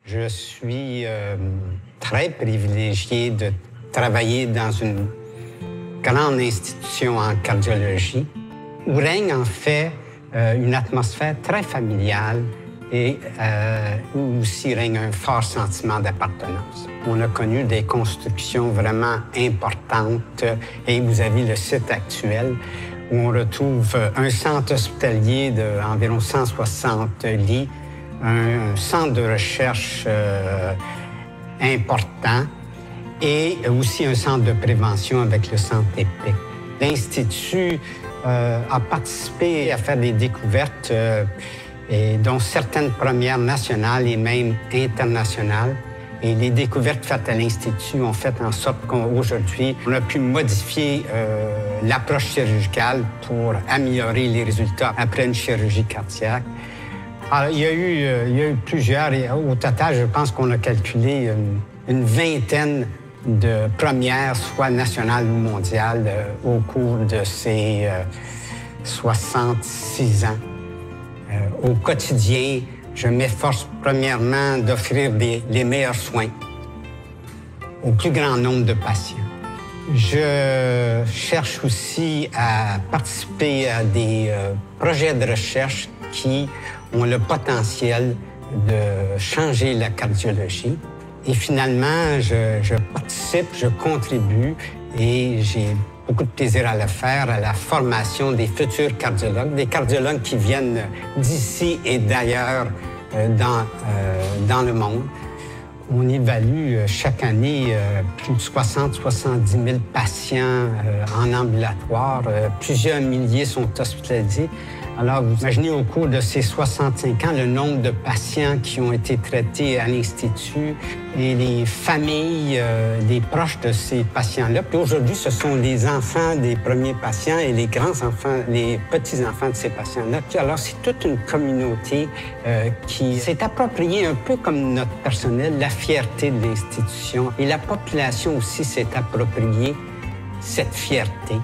Je suis très privilégié de travailler dans une grande institution en cardiologie où règne en fait une atmosphère très familiale et où aussi règne un fort sentiment d'appartenance. On a connu des constructions vraiment importantes et vous avez le site actuel où on retrouve un centre hospitalier d'environ 160 lits, un centre de recherche important et aussi un centre de prévention avec le centre EPIC. L'Institut a participé à faire des découvertes, dont certaines premières nationales et même internationales. Et les découvertes faites à l'Institut ont fait en sorte qu'aujourd'hui, on a pu modifier l'approche chirurgicale pour améliorer les résultats après une chirurgie cardiaque. Alors, il y a eu plusieurs, et au total, je pense qu'on a calculé une vingtaine de premières, soit nationales ou mondiales, au cours de ces 66 ans. Au quotidien, je m'efforce premièrement d'offrir les meilleurs soins au plus grand nombre de patients. Je cherche aussi à participer à des projets de recherche qui ont le potentiel de changer la cardiologie. Et finalement, je participe, je contribue et j'ai beaucoup de plaisir à le faire, à la formation des futurs cardiologues, des cardiologues qui viennent d'ici et d'ailleurs dans le monde. On évalue chaque année plus de 60-70 000 patients en ambulatoire. Plusieurs milliers sont hospitalisés. Alors, vous imaginez au cours de ces 65 ans le nombre de patients qui ont été traités à l'Institut et les familles, les proches de ces patients-là. Puis aujourd'hui, ce sont les enfants des premiers patients et les grands-enfants, les petits-enfants de ces patients-là. Alors, c'est toute une communauté qui s'est appropriée, un peu comme notre personnel, la fierté de l'institution. Et la population aussi s'est appropriée cette fierté.